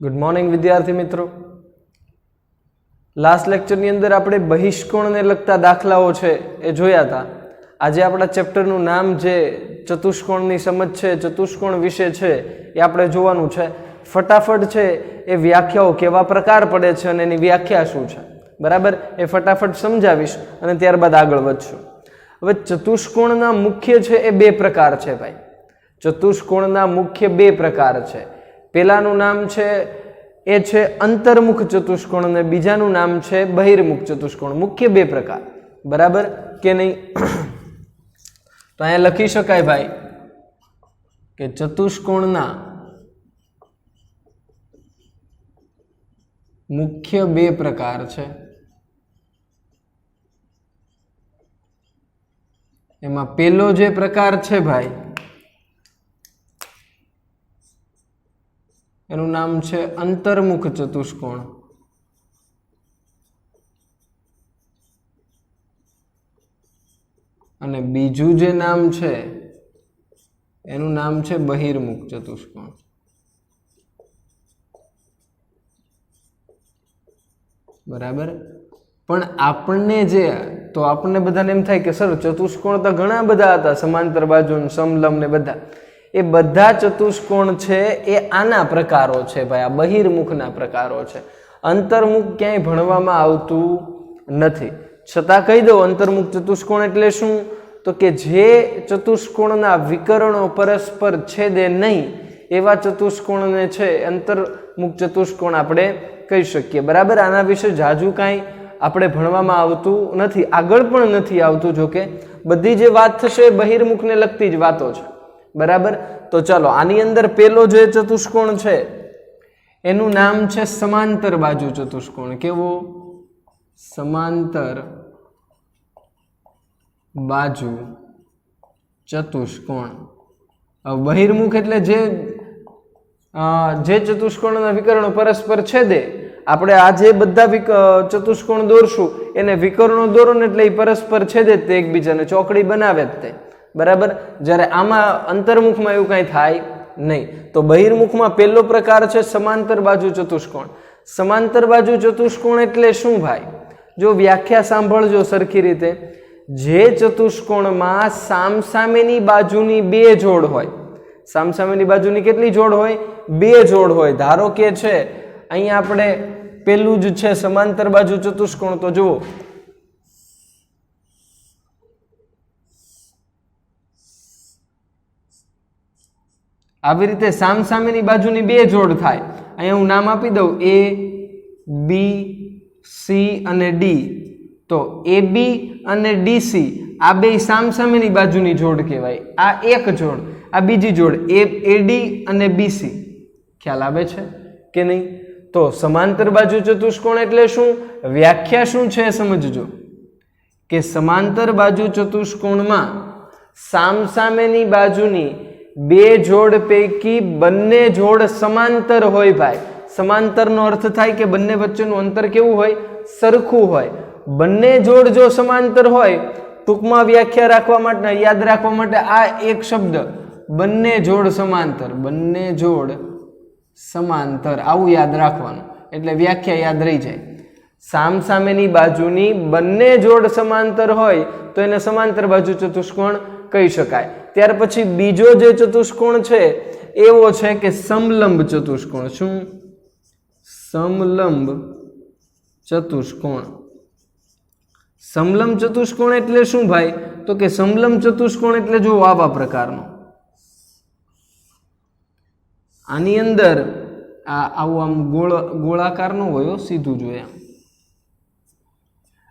Good morning विद्यार्थी मित्रों। Last lecture अंदर આપણે બહિષ્કોણને લગતા દાખલાઓ છે એ જોયા હતા। આજે આપણા ચેપ્ટરનું નામ જે ચતુષ્કોણની સમજ છે, ચતુષ્કોણ વિશે છે એ આપણે જોવાનું છે। ફટાફટ છે એ વ્યાખ્યાઓ કેવા પ્રકાર પડે છે અને એની વ્યાખ્યા શું છે, બરાબર, એ ફટાફટ સમજાવીશ અને ત્યારબાદ આગળ વધશું। હવે ચતુષ્કોણના મુખ્ય છે એ બે પ્રકાર છે ભાઈ। ચતુષ્કોણના મુખ્ય બે પ્રકાર છે। પહેલાનું નામ છે એ છે અંતર્મુખ ચતુષ્કોણ અને બીજાનું નામ છે બહિર્મુખ ચતુષ્કોણ। મુખ્ય બે પ્રકાર, બરાબર કે નહીં? તો અહીંયા લખી શકાય ભાઈ કે ચતુષ્કોણના મુખ્ય બે પ્રકાર છે। એમાં પહેલો જે પ્રકાર છે ભાઈ એનું નામ છે અંતર્મુખ ચતુષ્કોણ અને બીજું જે નામ છે એનું નામ છે બહિર્મુખ ચતુષ્કોણ। બરાબર, પણ આપણને જે તો આપણને બધાને એમ થાય કે સર ચતુષ્કોણ તો ઘણા બધા હતા, સમાંતર બાજુ, સમલંબ ને બધા, એ બધા ચતુષ્કોણ છે એ આના પ્રકારો છે ભાઈ, આ બહિર્મુખના પ્રકારો છે। અંતર્મુખ ક્યાંય ભણવામાં આવતું નથી, છતાં કહી દઉં અંતર્મુખ ચતુષ્કોણ એટલે શું? તો કે જે ચતુષ્કોણના વિકર્ણો પરસ્પર છેદે નહીં એવા ચતુષ્કોણને છે અંતર્મુખ ચતુષ્કોણ આપણે કહી શકીએ। બરાબર, આના વિશે જાજુ કાંઈ આપણે ભણવામાં આવતું નથી, આગળ પણ નથી આવતું। જો કે બધી જે વાત થશે એ બહિર્મુખને લગતી જ વાતો છે, બરાબર। તો ચાલો આની અંદર પેલો જે ચતુષ્કોણ છે એનું નામ છે સમાંતર બાજુ ચતુષ્કોણ। કેવો? સમાંતર બાજુ ચતુષ્કોણ। બહિર્મુખ એટલે જે ચતુષ્કોણના વિકર્ણો પરસ્પર છેદે, આપણે આ જે બધા ચતુષ્કોણ દોરશું એને વિકર્ણો દોરો ને એટલે એ પરસ્પર છેદે જ તે એકબીજાને ચોકડી બનાવે જ તે, બરાબર। જ્યારે આમાં અંતર્મુખમાં એવું કાંઈ થાય નહીં। તો બહિર્મુખમાં પહેલો પ્રકાર છે સમાંતર બાજુ ચતુષ્કોણ। સમાંતર બાજુ ચતુષ્કોણ એટલે શું ભાઈ? જો વ્યાખ્યા સાંભળજો સરખી રીતે, જે ચતુષ્કોણમાં સામસામેની બાજુની બે જોડ હોય। સામસામેની બાજુની કેટલી જોડ હોય? બે જોડ હોય। ધારો કે છે અહીંયા આપણે પેલું જ છે સમાંતર બાજુ ચતુષ્કોણ, તો જુઓ આવી રીતે સામસામેની બાજુની બે જોડ થાય। અહીંયા હું નામ આપી દઉં A, B, C અને D। તો AB અને DC આ બે સામસામેની બાજુની જોડ કહેવાય। આ એક જોડ, આ બીજી જોડ AD અને BC। ખ્યાલ આવે છે કે નહીં? તો સમાંતર બાજુ ચતુષ્કોણ એટલે શું? વ્યાખ્યા શું છે સમજજો કે સમાંતર બાજુ ચતુષ્કોણમાં સામસામેની બાજુની બે જોડ પૈકી બંને જોડ સમાંતર હોય ભાઈ। સમાંતરનો અર્થ થાય કે બંને વચ્ચેનું અંતર કેવું હોય? સરખું હોય। બંને જોડ જો સમાંતર હોય, ટૂંકમાં વ્યાખ્યા રાખવા માટે, યાદ રાખવા માટે આ એક શબ્દ બંને જોડ સમાંતર, બંને જોડ સમાંતર, આવું યાદ રાખવાનું એટલે વ્યાખ્યા યાદ રહી જાય। સામસામેની બાજુની બંને જોડ સમાંતર હોય તો એને સમાંતર બાજુ ચતુષ્કોણ કહી શકાય। ત્યાર પછી બીજો જે ચતુષ્કોણ છે એવો છે કે સમલંબ ચતુષ્કોણ। શું? સમલંબ ચતુષ્કોણ। સમલંબ ચતુષ્કોણ એટલે શું ભાઈ? તો કે સમલંબ ચતુષ્કોણ એટલે જો આવા પ્રકારનો, આની અંદર આવું આમ ગોળાકાર નો હોય, સીધું જોઈએ,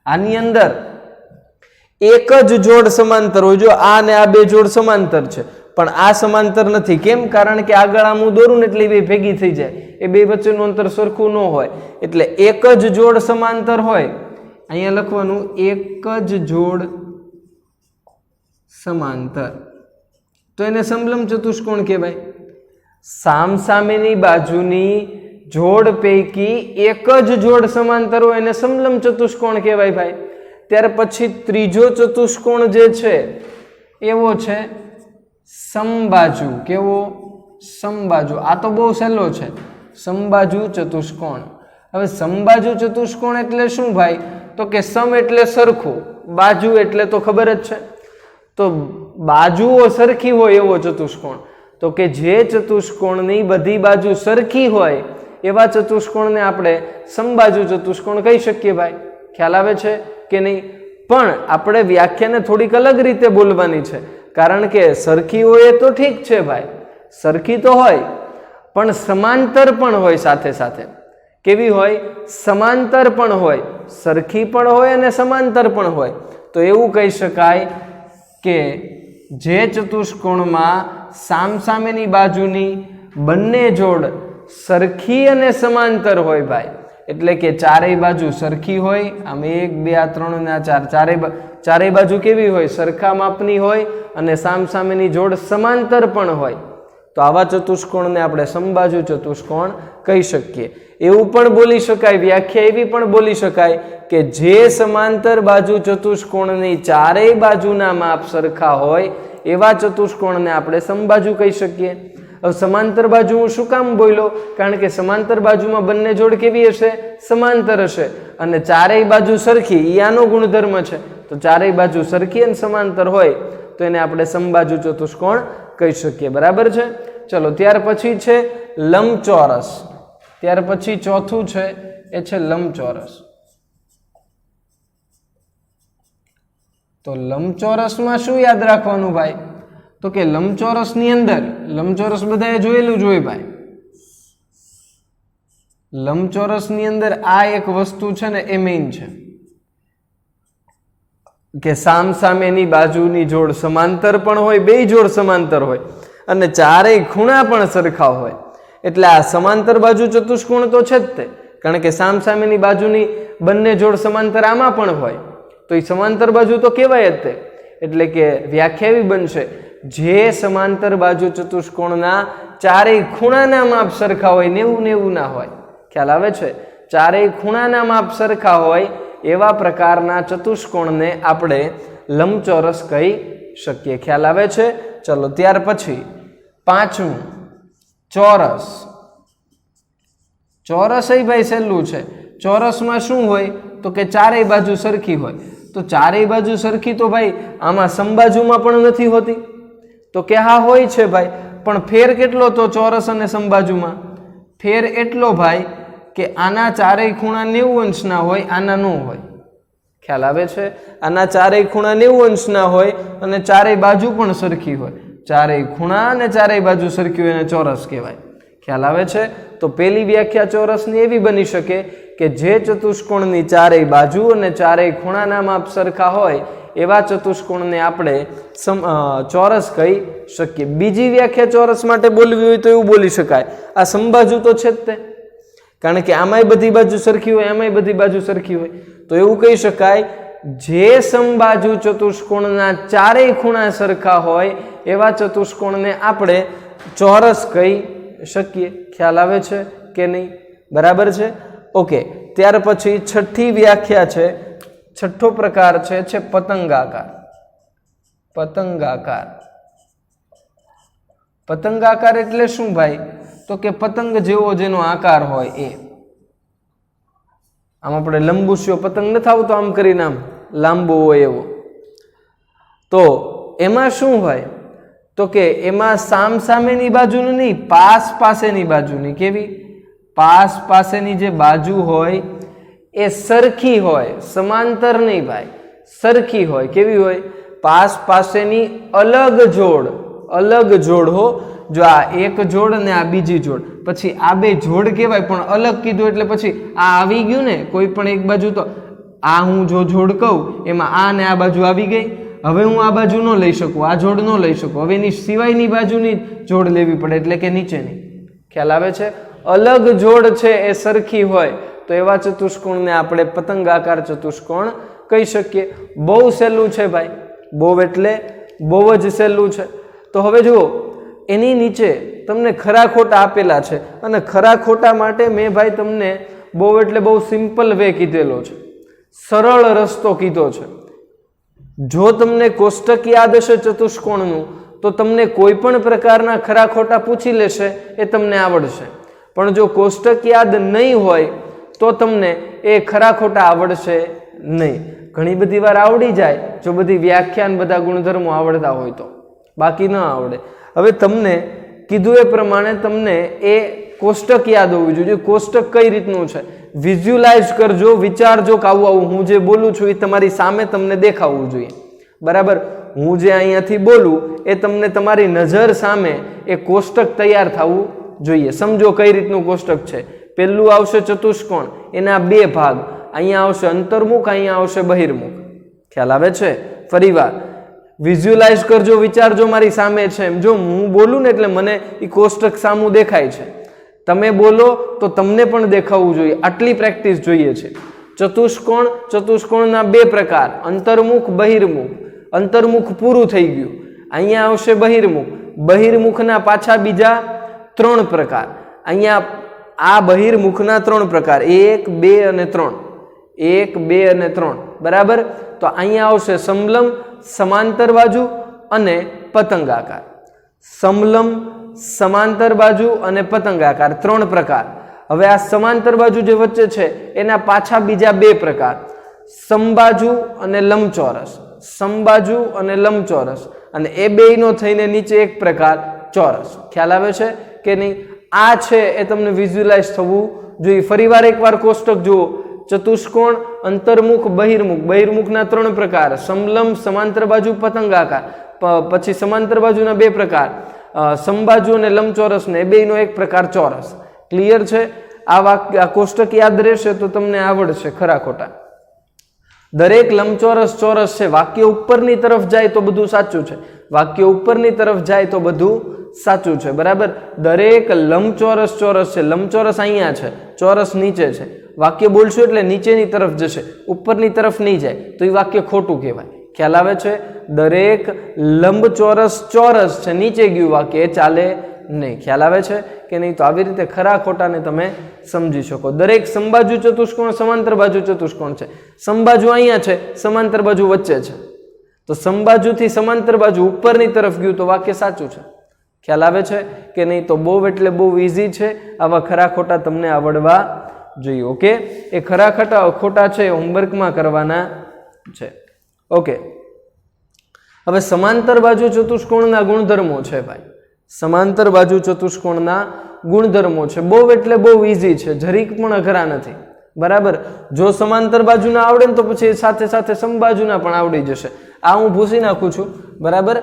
આની અંદર એક જ જોડ સમાંતર હોય। જો આ ને આ બે જોડ સમાંતર છે, પણ આ સમાંતર નથી। કેમ? કારણ કે આગળ આમ હું દોરું ને એટલે બે ભેગી થઈ જાય, એ બે વચ્ચેનું અંતર સરખું ન હોય, એટલે એક જ જોડ સમાંતર હોય। અહીંયા લખવાનું એક જ જોડ સમાંતર, તો એને સમલંબ ચતુષ્કોણ કહેવાય। સામસામેની બાજુની જોડ પૈકી એક જ જોડ સમાંતર હોય એને સમલંબ ચતુષ્કોણ કહેવાય ભાઈ। ત્યાર પછી ત્રીજો ચતુષ્કોણ જે છે એવો છે સમબાજુ। કેવો? સમબાજુ। આ તો બહુ સહેલો છે। સમબાજુ ચતુષ્કોણ. હવે સમબાજુ ચતુષ્કોણ એટલે શું ભાઈ? તો કે સમ એટલે સરખું, બાજુ એટલે તો ખબર જ છે. તો બાજુઓ સરખી હોય એવો ચતુષ્કોણ. તો કે જે ચતુષ્કોણની બધી બાજુ સરખી હોય એવા ચતુષ્કોણને આપણે સમબાજુ ચતુષ્કોણ કહી શકીએ ભાઈ. ખ્યાલ આવે છે કે નહીં? પણ આપણે વ્યાખ્યાને થોડીક અલગ રીતે બોલવાની છે, કારણ કે સરખી હોય તો ઠીક છે ભાઈ, સરખી તો હોય પણ સમાંતર પણ હોય. સાથે સાથે કેવી હોય? સમાંતર પણ હોય, સરખી પણ હોય અને સમાંતર પણ હોય. તો એવું કહી શકાય કે જે ચતુષ્કોણમાં સામસામેની બાજુની બંને જોડ સરખી અને સમાંતર હોય ભાઈ, એટલે કે ચારેય બાજુ સરખી હોય, આમ 1 2 3 અને 4, ચારેય બાજુ કેવી હોય? સરખા માપની હોય અને સામસામેની જોડ સમાંતર પણ હોય. તો આવા ચતુષ્કોણને આપણે સમબાજુ ચતુષ્કોણ કહી શકીએ. એવું પણ બોલી શકાય, વ્યાખ્યા એવી પણ બોલી શકાય કે જે સમાંતર બાજુ ચતુષ્કોણની ચારેય બાજુના માપ સરખા હોય એવા ચતુષ્કોણને આપણે સમબાજુ કહી શકીએ. હવે સમાંતર બાજુ હું શું કામ બોલ્યો? કારણ કે સમાંતર બાજુમાં બંને જોડ કેવી હશે? સમાંતર હશે. અને ચારેય બાજુ સરખી, એ આનો ગુણધર્મ છે. તો ચારેય બાજુ સરખી અને સમાંતર હોય તો એને આપણે સમબાજુ ચતુષ્કોણ કહી શકીએ. બરાબર છે? ચલો, ત્યાર પછી છે લંબચોરસ. ત્યાર પછી ચોથું છે એ છે લંબચોરસ. તો લંબચોરસમાં શું યાદ રાખવાનું ભાઈ? તો કે લંબચોરસની અંદર, લંબચોરસ બધાએ જોયેલું જ હોય ભાઈ. લંબચોરસની અંદર આ એક વસ્તુ છે ને એ મેઇન છે કે સામસામેની બાજુની જોડ સમાંતર પણ હોય, બે જોડ સમાંતર હોય અને ચારેય ખૂણા પણ સરખા હોય. એટલે આ સમાંતર બાજુ ચતુષ્કોણ તો છે જ તે, કારણ કે સામસામેની બાજુની બંને જોડ સમાંતર આમાં પણ હોય તો એ સમાંતર બાજુ તો કહેવાય જ તે. એટલે કે વ્યાખ્યા એવી બનશે, જે સમાંતર બાજુ ચતુષ્કોણના ચારેય ખૂણાના માપ સરખા હોય, 90 ના હોય. ખ્યાલ આવે છે? ચારેય ખૂણાના માપ સરખા હોય એવા પ્રકારના ચતુષ્કોણને આપણે લંબચોરસ કહી શકીએ. ખ્યાલ આવે છે? ચલો, ત્યાર પછી પાંચમું ચોરસ. ચોરસ એ ભાઈ સહેલું છે. ચોરસમાં શું હોય? તો કે ચારેય બાજુ સરખી હોય. તો ચારેય બાજુ સરખી તો ભાઈ આમાં સમબાજુમાં પણ નથી હોતી. તો કે હા હોય છે ભાઈ, પણ ફેર કેટલો? તો ચોરસ અને સમબાજુમાં ફેર એટલો ભાઈ કે આના ચારેય ખૂણા 90 અંશના હોય, આના ન હોય. ખ્યાલ આવે છે? આના ચારેય ખૂણા 90 અંશના હોય અને ચારેય બાજુ પણ સરખી હોય. ચારેય ખૂણા અને ચારેય બાજુ સરખી હોય અને ચોરસ કહેવાય. ખ્યાલ આવે છે? તો પહેલી વ્યાખ્યા ચોરસની એવી બની શકે કે જે ચતુષ્કોણની ચારેય બાજુ અને ચારેય ખૂણાના માપ સરખા હોય એવા ચતુષ્કોણને આપણે ચોરસ કહી શકીએ. બીજી વ્યાખ્યા ચોરસ માટે બોલવી હોય તો એવું બોલી શકાય, આ સમબાજુ તો છે જ તે, કારણ કે આમાંય બધી બાજુ સરખી હોય, આમાંય બધી બાજુ સરખી હોય. તો એવું કહી શકાય, જે સમબાજુ ચતુષ્કોણના ચારેય ખૂણા સરખા હોય એવા ચતુષ્કોણને આપણે ચોરસ કહી શકીએ. ખ્યાલ આવે છે કે નહીં? બરાબર છે? ઓકે. ત્યાર પછી છઠ્ઠી વ્યાખ્યા છે, છઠ્ઠો પ્રકાર છે પતંગાકાર. પતંગાકાર. પતંગાકાર એટલે શું ભાઈ? તો કે પતંગ જેવો જેનો આકાર હોય એ. આમ આપણે લંબુસ્યો પતંગ નથી આવતો આમ કરીને આમ લાંબો હોય એવો. તો એમાં શું હોય? તો કે એમાં સામસામેની બાજુની નહીં, પાસ પાસેની બાજુની. કેવી? પાસ પાસેની જે બાજુ હોય એ સરખી હોય, સમાંતર નહીં ભાઈ, સરખી હોય. કેવી હોય? પાસ પાસેની અલગ જોડ, અલગ જોડ હો. જો આ એક જોડ ને આ બીજી જોડ, પછી આ બે જોડ કહેવાય પણ અલગ કીધું એટલે પછી આ આવી ગયું ને કોઈ પણ એક બાજુ. તો આ હું જો જોડ કહું એમાં આ ને આ બાજુ આવી ગઈ. હવે હું આ બાજુ ન લઈ શકું, આ જોડ ન લઈ શકું. હવે એની સિવાયની બાજુની જોડ લેવી પડે, એટલે કે નીચેની. ખ્યાલ આવે છે? અલગ જોડ છે એ સરખી હોય તો એવા ચતુષ્કોણને આપણે પતંગાકાર ચતુષ્કોણ કહી શકીએ. બહુ સહેલું છે ભાઈ, બહુ એટલે બહુ જ સહેલું છે. તો હવે જુઓ, એની નીચે તમને ખરા ખોટા આપેલા છે અને ખરા ખોટા માટે મેં ભાઈ તમને બહુ એટલે બહુ સિમ્પલ વે કીધેલો છે, સરળ રસ્તો કીધો છે. જો તમને કોષ્ટક યાદ હશે ચતુષ્કોણનું તો તમને કોઈ પણ પ્રકારના ખરા ખોટા પૂછી લેશે એ તમને આવડશે. પણ જો કોષ્ટક યાદ નહીં હોય તો તમને એ ખરા ખોટા આવડશે નહીં. ઘણી બધી વાર આવડી જાય જો બધી વ્યાખ્યાન બધા ગુણધર્મો આવડતા હોય તો, બાકી ન આવડે. હવે તમને કીધું એ પ્રમાણે તમને એ કોષ્ટક યાદ હોવું જોઈએ. કોષ્ટક કઈ રીતનું છે વિઝ્યુલાઇઝ કરજો, વિચારજો કે આવું હું જે બોલું છું એ તમારી સામે તમને દેખાવું જોઈએ. બરાબર, હું જે અહીંયાથી બોલું એ તમને તમારી નજર સામે એ કોષ્ટક તૈયાર થવું જોઈએ. સમજો કઈ રીતનું કોષ્ટક છે. પહેલું આવશે ચતુષ્કોણ, એના બે ભાગ, અહીંયા આવશે અંતર્મુખ, અહીંયા આવશે બહિર્મુખ. ખ્યાલ આવે છે? ફરીવાર વિઝ્યુલાઇઝ કરજો, વિચારજો મારી સામે છે એમ. જો હું બોલું ને એટલે મને એ કોષ્ટક સામું દેખાય છે, તમે બોલો તો તમને પણ દેખાવું જોઈએ. આટલી પ્રેક્ટિસ જોઈએ છે. ચતુષ્કોણ, ચતુષ્કોણના બે પ્રકાર, અંતર્મુખ બહિર્મુખ. અંતર્મુખ પૂરું થઈ ગયું, અહીંયા આવશે બહિર્મુખ. બહિર્મુખના પાછા બીજા 3 પ્રકાર. અહીંયા આ બહિર્મુખના 3 પ્રકાર, 1, 2 અને 3. 1, 2 અને 3. બરાબર, તો અહીંયા આવશે સમલંબ, સમાંતર બાજુ અને પતંગાકાર. સમલંબ, સમાંતર બાજુ અને પતંગાકાર 3 પ્રકાર. હવે આ સમાંતર બાજુ જે વચ્ચે છે એના પાછા બીજા 2 પ્રકાર, સમબાજુ અને લંબચોરસ. સમબાજુ અને લંબચોરસ, અને એ બેયનો થઈને નીચે એક પ્રકાર ચોરસ. ખ્યાલ આવે છે કે નહીં? આ છે એ તમને વિઝ્યુલાઇઝ થવું જોઈએ. ફરીવાર એકવાર કોષ્ટક જુઓ. ચતુષ્કોણ, અંતર્મુખ, બહિર્મુખ. બહિર્મુખના 3 પ્રકાર, સમલંબ, સમાંતર બાજુ, પતંગાકાર. પછી સમાંતર બાજુના 2 પ્રકાર, સમબાજુ અને લંબચોરસ, ને એ બેયનો એક પ્રકાર ચોરસ. ક્લિયર છે? આ કોષ્ટક યાદ રહેશે તો તમને આવડશે ખરા ખોટા. દરેક લંબચોરસ ચોરસ છે. વાક્ય ઉપરની તરફ જાય તો બધું સાચું છે, વાક્ય ઉપરની તરફ જાય તો બધું સાચું છે. બરાબર, દરેક લંબચોરસ ચોરસ છે. લંબચોરસ અહીંયા છે, ચોરસ નીચે છે. વાક્ય બોલશું એટલે નીચેની તરફ જશે, ઉપરની તરફ નહીં જાય તો એ વાક્ય ખોટું કહેવાય. ખ્યાલ આવે છે? દરેક લંબચોરસ ચોરસ છે, નીચે ગયું વાક્ય, એ ચાલે નહીં. ખ્યાલ આવે છે કે નહીં? તો આવી રીતે ખરા ખોટાને તમે સમજી શકો. દરેક સમબાજુ ચતુષ્કોણ સમાંતર બાજુ ચતુષ્કોણ છે. સમબાજુ અહીંયા છે, સમાંતર બાજુ વચ્ચે છે, તો સમબાજુથી સમાંતર બાજુ ઉપરની તરફ ગયું તો વાક્ય સાચું છે. ખ્યાલ આવે છે કે નહીં? તો બહુ એટલે બહુ ઇઝી છે. આવા ખરા ખોટા તમને આવડવા જોઈએ. ઓકે, એ ખરા ખોટા છે એ હોમવર્કમાં કરવાના છે. ઓકે, હવે સમાંતર બાજુ ચતુષ્કોણના ગુણધર્મો છે ભાઈ. સમાંતર બાજુ ચતુષ્કોણના ગુણધર્મો છે. બહુ એટલે બહુ ઇઝી છે, જરીક પણ અઘરા નથી. બરાબર, જો સમાંતર બાજુના આવડે ને તો પછી સાથે સાથે સમબાજુના પણ આવડી જશે. આ હું ભૂસી નાખું છું. બરાબર,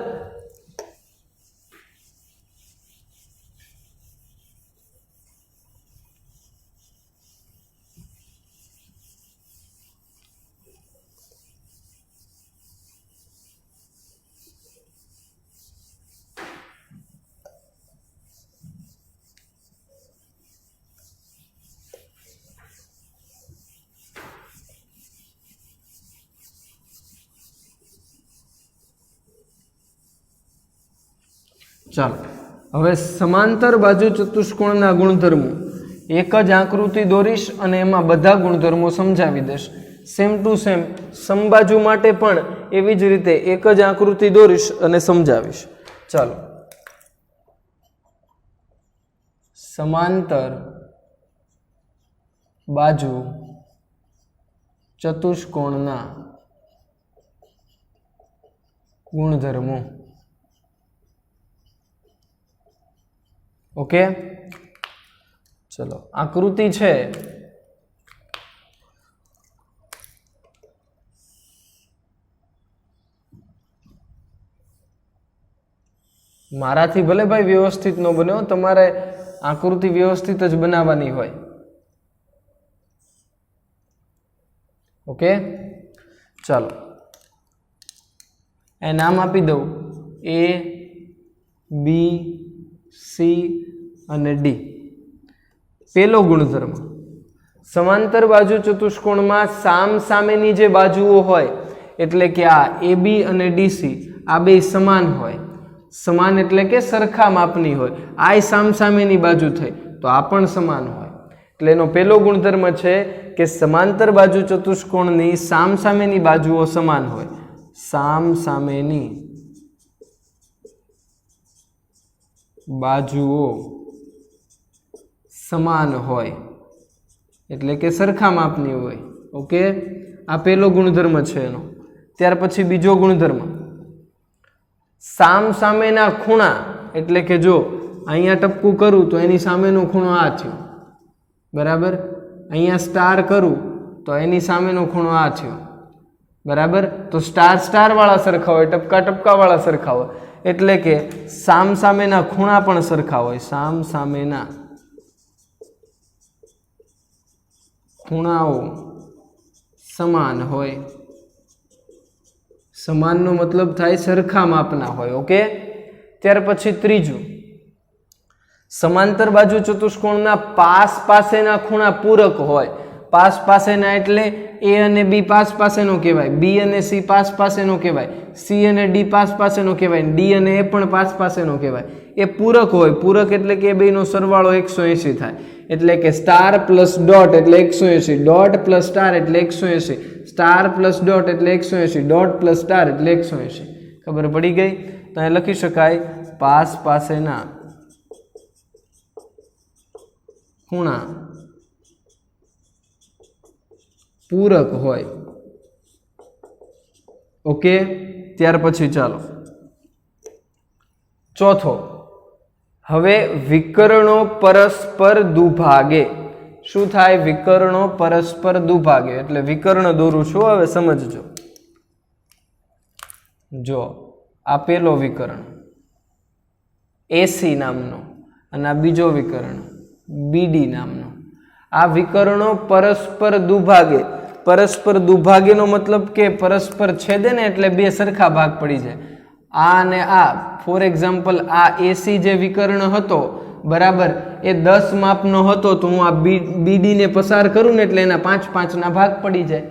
ચાલો હવે સમાંતર બાજુ ચતુષ્કોણના ગુણધર્મો એક જ આકૃતિ દોરીશ અને એમાં બધા ગુણધર્મો સમજાવી દઈશ. સેમ ટુ સેમ સમબાજુ માટે પણ એવી જ રીતે એક જ આકૃતિ દોરીશ અને સમજાવીશ. ચાલો, સમાંતર બાજુ ચતુષ્કોણના ગુણધર્મો. ઓકે, ચલો આકૃતિ છે મારાથી ભલે ભાઈ વ્યવસ્થિત ન બન્યો, તમારે આકૃતિ વ્યવસ્થિત જ બનાવવાની હોય. ઓકે, ચાલો એ નામ આપી દઉં A, B, C અને D. પહેલો ગુણધર્મ, સમાંતર બાજુ ચતુષ્કોણમાં સામ સામેની જે બાજુઓ હોય એટલે કે આ AB અને DC આ બે સમાન હોય. સમાન એટલે કે સરખા માપની હોય. આ સામ સામેની બાજુ થઈ તો આ પણ સમાન હોય. એટલે એનો પહેલો ગુણધર્મ છે કે સમાંતર બાજુ ચતુષ્કોણની સામ સામેની બાજુઓ સમાન હોય. સામ સામેની બાજુઓ સમાન હોય એટલે કે સરખા માપની હોય. ઓકે, આ પહેલો ગુણધર્મ છે એનો. ત્યાર પછી બીજો ગુણધર્મ સામ સામેના ખૂણા, એટલે કે જો અહીંયા ટપકું કરું તો એની સામેનો ખૂણો આ થયો, બરાબર. અહીંયા સ્ટાર કરું તો એની સામેનો ખૂણો આ થયો, બરાબર. તો સ્ટાર સ્ટાર વાળા સરખા હોય, ટપકા ટપકા વાળા સરખા હોય, એટલે કે સામ સામેના ખૂણા પણ સરખા હોય. સામ સામેના ખૂણાઓ સમાન હોય. સમાનનો મતલબ થાય સરખા માપના હોય. ઓકે, ત્યાર પછી ત્રીજું, સમાંતર બાજુ ચતુષ્કોણના પાસ પાસેના ખૂણા પૂરક હોય. પાસ પાસેના એટલે એ અને બી પાસ પાસેનો કહેવાય, બી અને સી પાસ પાસેનો કહેવાય, સી અને ડી પાસ પાસેનો કહેવાય, ડી અને એ પણ પાસ પાસેનો કહેવાય. એ પૂરક હોય. પૂરક એટલે કે એ બેનો સરવાળો 180 થાય. એટલે કે સ્ટાર પ્લસ ડોટ એટલે 180, ડોટ પ્લસ સ્ટાર એટલે 180, સ્ટાર પ્લસ ડોટ એટલે 180, ડોટ પ્લસ સ્ટાર એટલે 180. ખબર પડી ગઈ? તો અહીં લખી શકાય પાસ પાસેના ખૂણા પૂરક હોય. ઓકે, ત્યાર પછી ચાલો ચોથો, હવે વિકર્ણો પરસ્પર દુભાગે. શું થાય? વિકર્ણો પરસ્પર દુભાગે એટલે વિકર્ણ દોરું છું, હવે સમજજો. જો આ પેલો વિકર્ણ એસી નામનો અને આ બીજો વિકર્ણ બીડી નામનો. આ વિકર્ણો પરસ્પર દુભાગે. પરસ્પર દુભાગેનો મતલબ કે પરસ્પર છેદે ને એટલે બે સરખા ભાગ પડી જાય. આ અને આ, ફોર એક્ઝામ્પલ આ એસી જે વિકર્ણ હતો, બરાબર, એ 10 માપનો હતો, તો હું આ બીડીને પસાર કરું ને એટલે એના 5-5 ના ભાગ પડી જાય.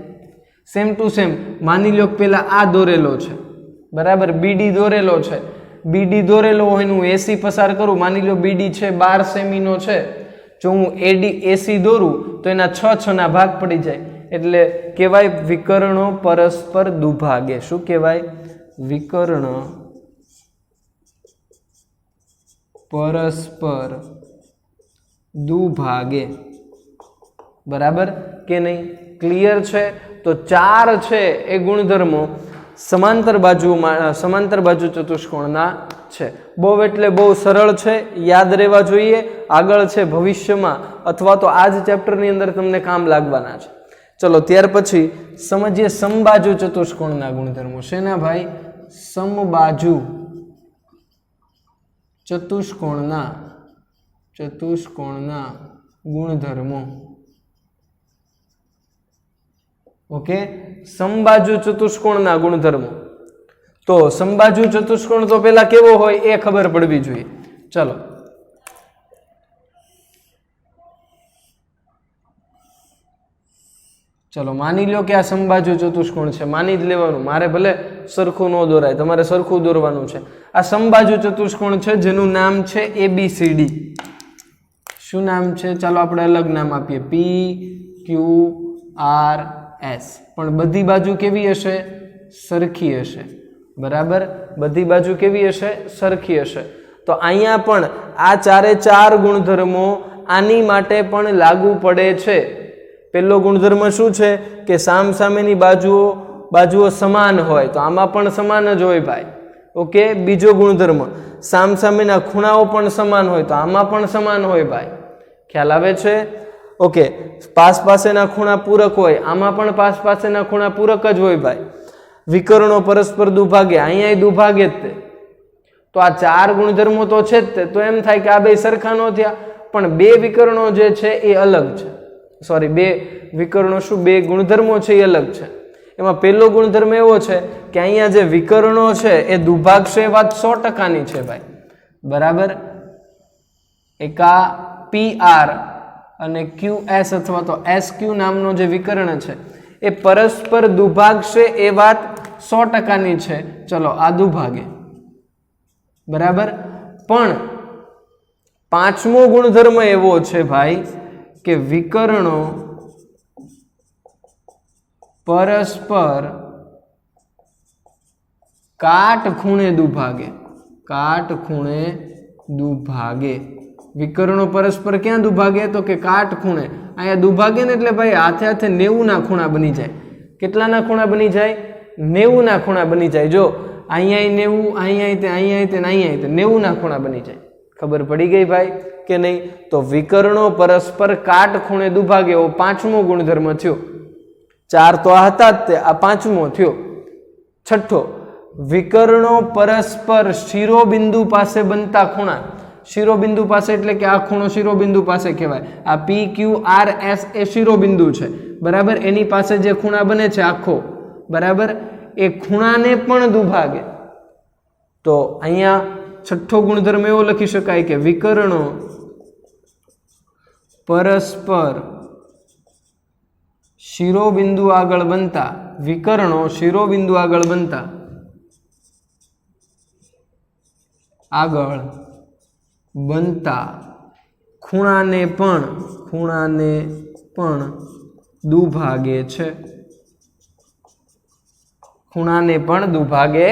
સેમ ટુ સેમ માની લો પેલા આ દોરેલો છે, બરાબર, બીડી દોરેલો છે. બીડી દોરેલો હોય હું એસી પસાર કરું, માની લો બીડી છે 12 સેમીનો છે, જો હું એસી દોરું તો એના 6 ના ભાગ પડી જાય. એટલે કહેવાય વિકર્ણો પરસ્પર દુભાગે. શું કહેવાય? વિકર્ણ પરસ્પર દુભાગે. બરાબર કે નહીં? ક્લિયર છે? તો 4 છે એ ગુણધર્મો સમાંતર બાજુ ચતુષ્કોણના છે. બહુ એટલે બહુ સરળ છે, યાદ રહેવા જોઈએ. આગળ છે ભવિષ્યમાં અથવા તો આ જ ચેપ્ટરની અંદર તમને કામ લાગવાના છે. ચલો ત્યાર પછી સમજીએ સમબાજુ ચતુષ્કોણના ગુણધર્મો. શેના ભાઈ? સમબાજુ ચતુષ્કોણના ગુણધર્મો. ઓકે, સમબાજુ ચતુષ્કોણના ગુણધર્મો. તો સમબાજુ ચતુષ્કોણ તો પેલા કેવો હોય એ ખબર પડવી જોઈએ. ચલો માની લો કે આ સમબાજુ ચતુષ્કોણ છે, માની જ લેવાનું, મારે ભલે સરખું ન દોરાય, તમારે સરખું દોરવાનું છે. આ સમબાજુ ચતુષ્કોણ છે જેનું નામ છે ABCD. શું નામ છે? ચાલો આપણે અલગ નામ આપીએ, PQRS. પણ બધી બાજુ કેવી હશે? સરખી હશે. બરાબર, બધી બાજુ કેવી હશે? સરખી હશે. તો અહીંયા પણ આ 4 ગુણધર્મો આની માટે પણ લાગુ પડે છે. પહેલો ગુણધર્મ શું છે? કે સામસામેની બાજુઓ સમાન હોય, તો આમાં પણ સમાન જ હોય ભાઈ. ઓકે, બીજો ગુણધર્મ સામસામેના ખૂણાઓ પણ સમાન હોય, તો આમાં પણ સમાન હોય ભાઈ. ખ્યાલ આવે છે? ઓકે, પાસ પાસેના ખૂણા પૂરક હોય, આમાં પણ પાસ પાસેના ખૂણા પૂરક જ હોય ભાઈ. વિકર્ણો પરસ્પર દુભાગે, અહીંયા દુભાગે જ તે. તો આ 4 ગુણધર્મો તો છે જ તે. તો એમ થાય કે આ બે સરખા ન થયા, પણ બે વિકર્ણો જે છે એ અલગ છે. સોરી, બે વિકર્ણો શું, બે ગુણધર્મો છે એ અલગ છે. એમાં પહેલો ગુણધર્મ એવો છે કે અહીંયા જે વિકર્ણો છે એ દુભાગશે, એ વાત 100%ની છે ભાઈ. બરાબર, એકા PR અને QS અથવા તો SQ નામનો જે વિકર્ણ છે એ પરસ્પર દુભાગશે, એ વાત 100%ની છે. ચલો આ દુભાગે. બરાબર, પણ 5મો ગુણધર્મ એવો છે ભાઈ કે વિકર્ણો પરસ્પર કાટખૂણે દુભાગે. કાટખૂણે દુભાગે. વિકર્ણો પરસ્પર ક્યાં દુભાગે? તો કે કાટખૂણે. અહીંયા દુભાગે ને એટલે ભાઈ હાથે હાથે 90 ના ખૂણા બની જાય. કેટલાના ખૂણા બની જાય? 90 ના ખૂણા બની જાય. જો અહીંયા 90, અહીંયા તે 90 ના ખૂણા બની જાય. ખબર પડી ગઈ ભાઈ કે નહીં? તો વિકર્ણો પરસ્પર કાટખૂણે દુભાગે એવો 5મો ગુણધર્મ થયો. 4 તો આ હતા જ તે, આ 5મો થયો. 6, વિકર્ણો પરસ્પર શિરોબિંદુ પાસે બનતા ખૂણા. શિરોબિંદુ પાસે એટલે કે આ ખૂણો શિરોબિંદુ પાસે કહેવાય. આ PQRS એ શિરોબિંદુ છે, બરાબર. એની પાસે જે ખૂણા બને છે આખો, બરાબર, એ ખૂણાને પણ દુભાગે. તો અહીંયા 6થો ગુણધર્મ એવો લખી શકાય કે વિકર્ણો પરસ્પર શિરોબિંદુ આગળ બનતા, વિકર્ણો શિરોબિંદુ આગળ બનતા ખૂણાને પણ દુભાગે છે. ખૂણાને પણ દુભાગે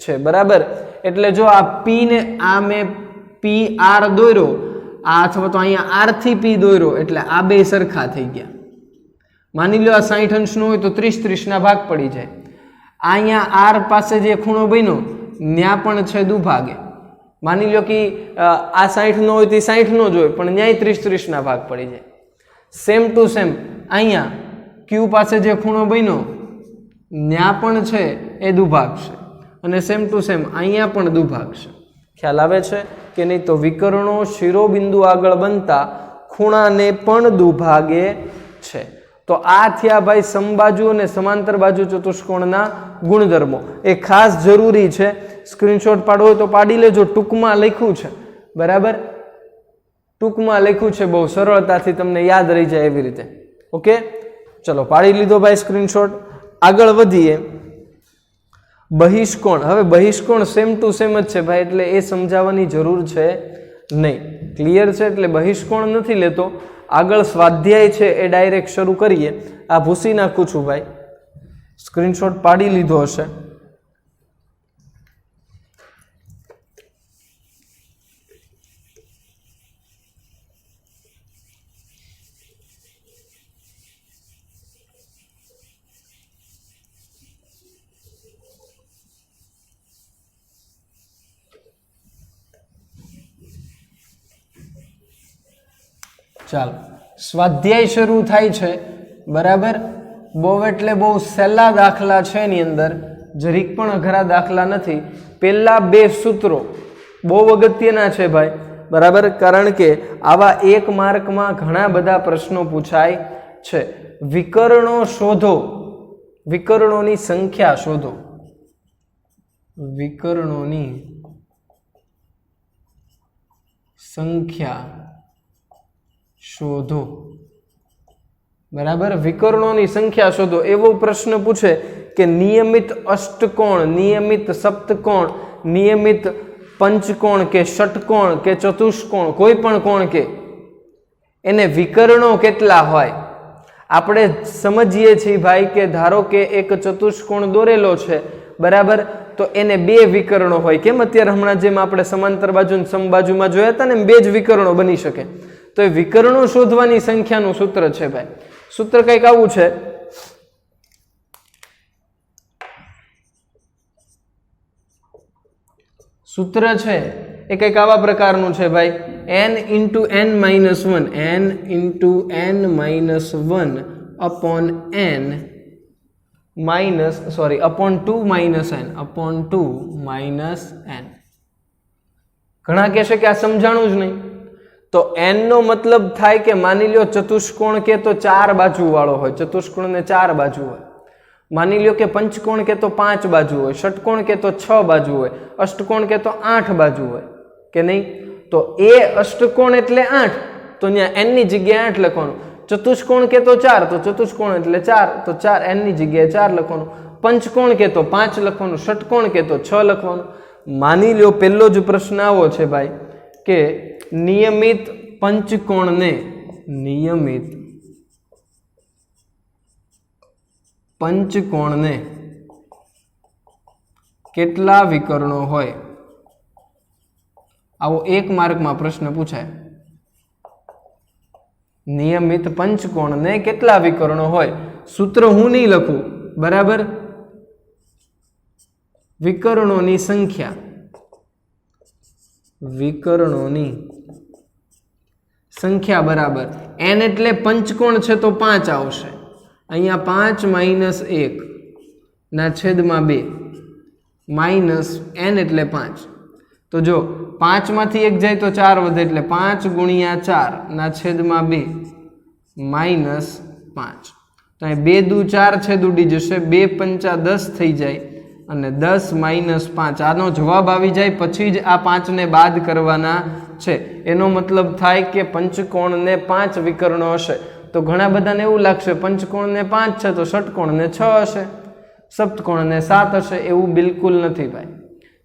છે, બરાબર. એટલે જો આ પી ને આ મેં PR દોર્યો, આ અથવા તો અહીંયા R થી P દોર્યો, એટલે આ બે સરખા થઈ ગયા. માની લો આ 60 અંશનો હોય તો 30 ના ભાગ પડી જાય. અહીંયા R પાસે જે ખૂણો બન્યો ત્યાં પણ છે દુભાગે. માની લો કે આ 60 નો હોય તો 60 નો જ હોય, પણ ન્યાય 30 ના ભાગ પડી જાય. સેમ ટુ સેમ અહીંયા Q પાસે જે ખૂણો બન્યો ત્યાં પણ છે એ દુભાગશે, અને સેમ ટુ સેમ અહીંયા પણ દુભાગશે. ખ્યાલ આવે છે કે નહીં? તો વિકર્ણો શિરોબિંદુ આગળ બનતા ખૂણાને પણ દુભાગે છે. તો આ થયા ભાઈ સમબાજુ અને સમાંતર બાજુ ચતુષ્કોણના ગુણધર્મો. એ ખાસ જરૂરી છે. સ્ક્રીનશોટ પાડવો હોય તો પાડી લેજો. ટૂંકમાં લખ્યું છે, બરાબર. ટૂંકમાં લખ્યું છે, બહુ સરળતાથી તમને યાદ રહી જાય એવી રીતે. ઓકે, ચલો પાડી લીધો ભાઈ સ્ક્રીનશોટ. આગળ વધીએ. બહિષ્કોણ. હવે બહિષ્કોણ સેમ ટુ સેમ જ છે ભાઈ, એટલે એ સમજાવવાની જરૂર છે નહીં. ક્લિયર છે? એટલે બહિષ્કોણ નથી લેતો. આગળ સ્વાધ્યાય છે એ ડાયરેક્ટ શરૂ કરીએ. આ ભૂસી નાખું છું ભાઈ, સ્ક્રીનશોટ પાડી લીધો હશે. ચાલો, સ્વાધ્યાય શરૂ થાય છે, બરાબર. બહુ એટલે બહુ સહેલા દાખલા છે એની અંદર, જરીક પણ અઘરા દાખલા નથી. પહેલા બે સૂત્રો બહુ અગત્યના છે ભાઈ, બરાબર. કારણ કે આવા એક માર્કમાં ઘણા બધા પ્રશ્નો પૂછાય છે. વિકર્ણો શોધો, વિકર્ણોની સંખ્યા શોધો. વિકર્ણોની સંખ્યા શોધો, બરાબર. વિકર્ણોની સંખ્યા શોધો એવો પ્રશ્ન પૂછે કે નિયમિત અષ્ટકોણ, નિયમિત સપ્તકોણ, નિયમિત પંચકોણ કે ષટકોણ કે ચતુષ્કોણ, કોઈ પણ કોણ કે એને વિકર્ણો કેટલા હોય? આપણે સમજીએ છીએ ભાઈ કે ધારો કે એક ચતુષ્કોણ દોરેલો છે, બરાબર, તો એને બે વિકર્ણો હોય. કેમ? અત્યારે હમણાં જેમ આપણે સમાંતર બાજુ અને સમબાજુમાં જોયા હતા ને, બે જ વિકર્ણો બની શકે. તો એ વિકર્ણો શોધવાની સંખ્યાનું સૂત્ર છે ભાઈ. સૂત્ર કંઈક આવું છે. સૂત્ર છે એ કંઈક આવા પ્રકારનું છે ભાઈ. n into n minus 1, n into n minus 1 upon n minus, sorry, upon 2 minus n, upon 2 minus n. ઘણા કહેશે કે આ સમજાણું જ નહીં. તો n નો મતલબ થાય કે માની લ્યો ચતુષ્કોણ કે તો 4 બાજુ વાળો હોય, ચતુષ્કોણને 4 બાજુ હોય. માની લ્યો કે પંચકોણ કે તો 5 બાજુ હોય, ષટકોણ કે તો 6 બાજુ હોય, અષ્ટકોણ કે તો 8 બાજુ હોય, કે નહીં? તો એ અષ્ટકોણ એટલે 8, તો ત્યાં n ની જગ્યાએ 8 લખવાનું. ચતુષ્કોણ કે તો 4, તો ચતુષ્કોણ એટલે 4, તો 4 n ની જગ્યાએ 4 લખવાનું. પંચકોણ કે તો 5 લખવાનું, ષટકોણ કે તો 6 લખવાનું. માની લ્યો પહેલો જ પ્રશ્ન આવો છે ભાઈ કે નિયમિત પંચકોણને, નિયમિત પંચકોણને કેટલા વિકર્ણો હોય? આવો એક માર્કમાં પ્રશ્ન પૂછાય. નિયમિત પંચકોણને કેટલા વિકર્ણો હોય? સૂત્ર હું નહીં લખું, બરાબર, વિકર્ણોની સંખ્યા, વિકર્ણોની સંખ્યા બરાબર n એટલે પંચકોણ છે તો 5 આવશે. અહીંયા 5 માઇનસ 1 ના છેદમાં 2 માઇનસ n એટલે 5. તો જો 5 માંથી 1 જાય તો 4 વધે એટલે 5 ગુણ્યા 4 ના છેદમાં 2 માઇનસ 5. તો અહીં 2 દુ 4 છેદ ઉડી જશે, 2 પંચા 10 થઈ જાય અને 10 માઇનસ 5 આનો જવાબ આવી જાય. પછી જ આ 5 ને બાદ કરવાના છે. એનો મતલબ થાય કે પંચકોણને 5 વિકર્ણો હશે. તો ઘણા બધાને એવું લાગશે પંચકોણને 5 છે તો ષટકોણને 6 હશે, સપ્તકોણને 7 હશે. એવું બિલકુલ નથી ભાઈ.